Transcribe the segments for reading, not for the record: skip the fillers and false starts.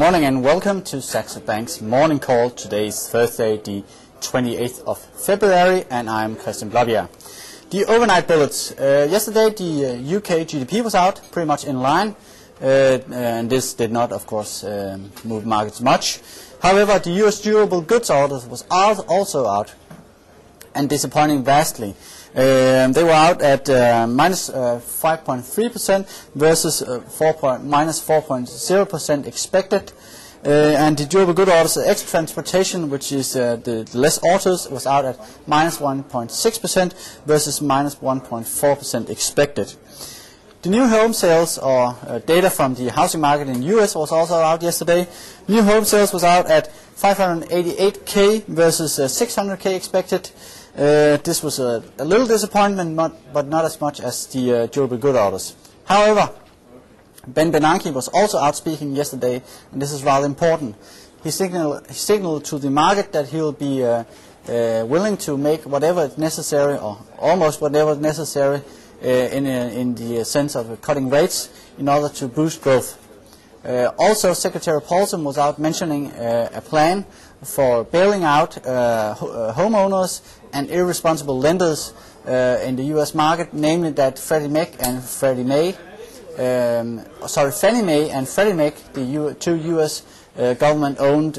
morning and welcome to Saxo Bank's morning call. Today is Thursday, the 28th of February, and I'm Christian Blobbier. The overnight bullets. Yesterday the UK GDP was out, pretty much in line, and this did not, of course, move markets much. However, the US durable goods orders was also out, and disappointing vastly. They were out at minus 5.3% versus minus 4.0% expected. And the durable good orders ex transportation, which is the less autos, was out at minus 1.6% versus minus 1.4% expected. The new home sales, or data from the housing market in the US, was also out yesterday. New home sales was out at 588K versus 600K expected. This was a little disappointment, but not as much as the durable good orders. However, Ben Bernanke was also out speaking yesterday, and this is rather important. He signaled to the market that he will be willing to make whatever is necessary, or almost whatever is necessary, in the sense of cutting rates in order to boost growth. Also, Secretary Paulson was out mentioning a plan for bailing out homeowners and irresponsible lenders in the U.S. market, namely that Fannie Mae and Freddie Mac, the two U.S. government-owned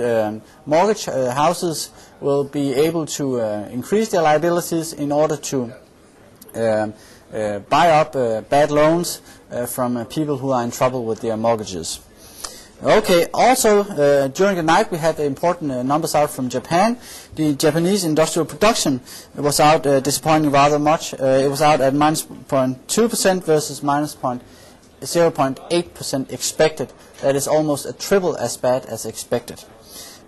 mortgage houses, will be able to increase their liabilities in order to buy up bad loans from people who are in trouble with their mortgages. Okay, also during the night we had important numbers out from Japan. The Japanese industrial production was out disappointing rather much. It was out at minus 0.2% versus minus 0.8% expected. That is almost a triple as bad as expected.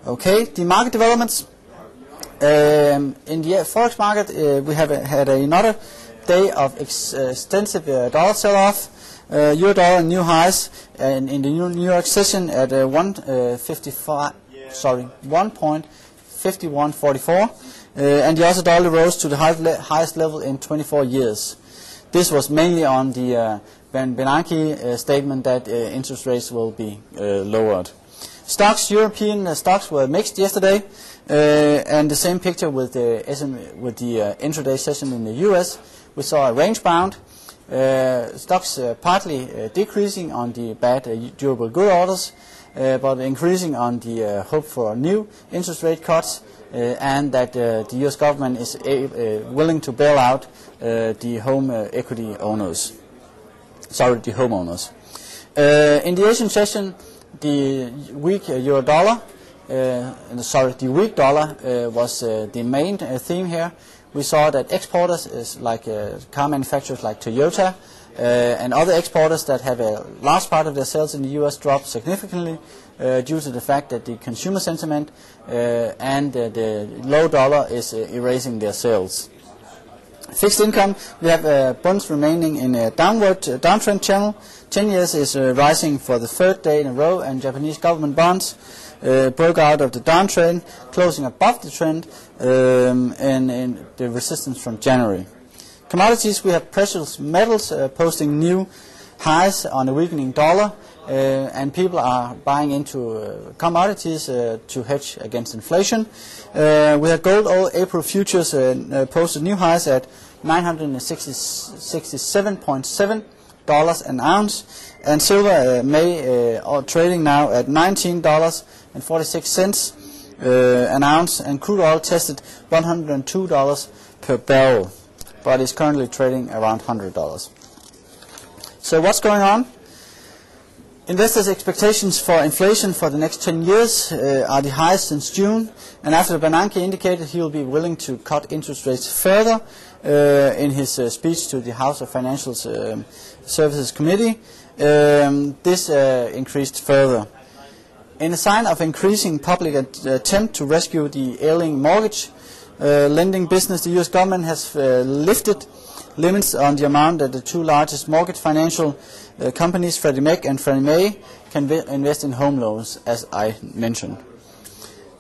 Okay, the market developments. In the forex market we have had another day of extensive dollar sell-off. Euro dollar new highs in the New York session at 1.5144, and the Aussie dollar rose to the highest level in 24 years. This was mainly on the Ben Bernanke statement that interest rates will be lowered. Stocks, European stocks were mixed yesterday, and the same picture with the intraday session in the US. We saw a range bound. Stocks partly decreasing on the bad durable good orders, but increasing on the hope for new interest rate cuts, and that the US government is willing to bail out the home equity owners. The homeowners. In the Asian session, the weak euro dollar, the weak dollar was the main theme here. We saw that exporters, like car manufacturers like Toyota and other exporters that have a large part of their sales in the U.S. dropped significantly due to the fact that the consumer sentiment and the low dollar is erasing their sales. Fixed income, we have bonds remaining in a downtrend channel. 10 years is rising for the third day in a row, and Japanese government bonds broke out of the downtrend, closing above the trend and the resistance from January. Commodities, we have precious metals posting new highs on a weakening dollar, and people are buying into commodities to hedge against inflation. We have gold oil April futures posted new highs at $967.7 an ounce, and silver May trading now at $19.46 an ounce, and crude oil tested $102 per barrel, but is currently trading around $100. So what's going on? Investors' expectations for inflation for the next 10 years are the highest since June, and after Bernanke indicated he will be willing to cut interest rates further in his speech to the House of Financial Services Committee, this increased further. In a sign of increasing public attempt to rescue the ailing mortgage lending business, the U.S. government has lifted limits on the amount that the two largest mortgage financial companies, Freddie Mac and Fannie Mae, can invest in home loans, as I mentioned.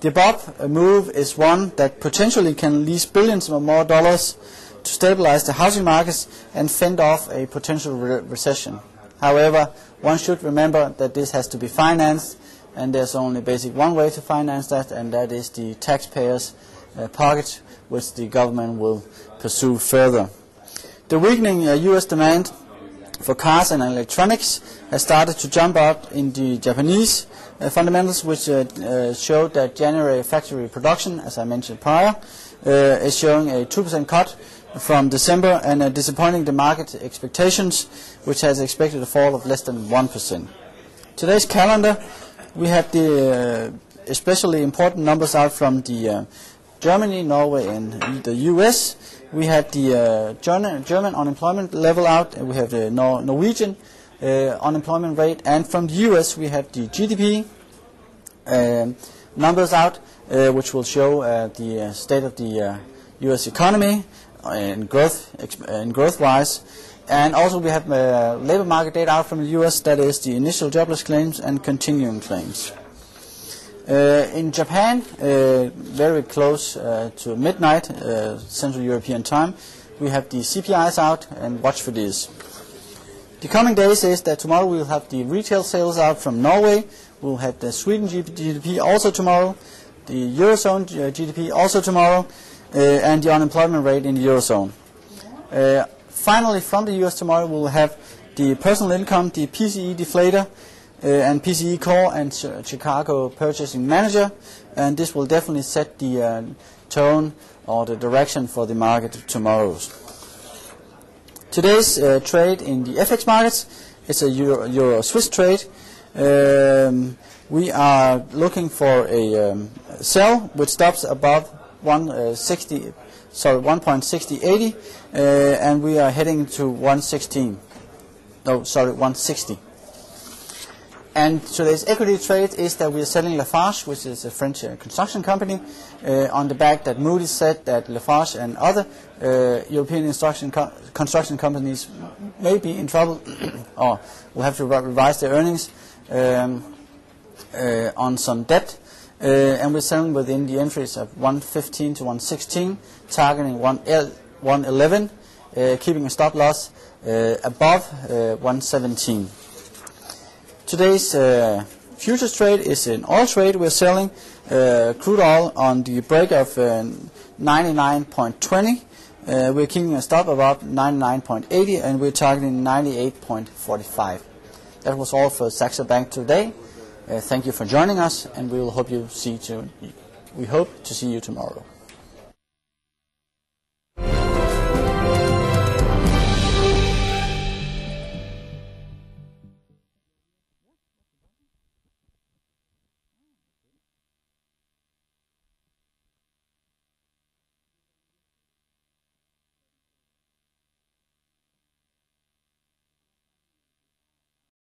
The above move is one that potentially can release billions or more dollars to stabilize the housing markets and fend off a potential recession. However, one should remember that this has to be financed and there's only basic one way to finance that, and that is the taxpayers' pocket, which the government will pursue further. The weakening U.S. demand for cars and electronics has started to jump up in the Japanese fundamentals, which showed that January factory production, as I mentioned prior, is showing a 2% cut from December, and disappointing the market expectations, which has expected a fall of less than 1%. Today's calendar, we have the especially important numbers out from the Germany, Norway, and the US. We have the German unemployment level out, and we have the Norwegian unemployment rate, and from the US we have the GDP numbers out, which will show the state of the US economy in growth-wise. And also we have labor market data out from the US, that is the initial jobless claims and continuing claims. In Japan, very close to midnight, Central European time, we have the CPIs out, and watch for these. The coming days is that tomorrow we will have the retail sales out from Norway, we'll have the Sweden GDP also tomorrow, the Eurozone GDP also tomorrow, and the unemployment rate in the Eurozone. Finally, from the US tomorrow, we'll have the personal income, the PCE deflator, and PCE core, and Chicago Purchasing Manager, and this will definitely set the tone or the direction for the market tomorrow. Today's trade in the FX markets is a Euro-Swiss trade. We are looking for a sell which stops above 1.6080, and we are heading to 160. And today's equity trade is that we are selling Lafarge, which is a French construction company, on the back that Moody's said that Lafarge and other European construction companies may be in trouble or will have to revise their earnings on some debt. And we're selling within the entries of 115 to 116, targeting 111, keeping a stop loss above 117. Today's futures trade is an oil trade. We're selling crude oil on the break of 99.20. We're keeping a stop above 99.80, and we're targeting 98.45. That was all for Saxo Bank today. Thank you for joining us, and we hope to see you tomorrow.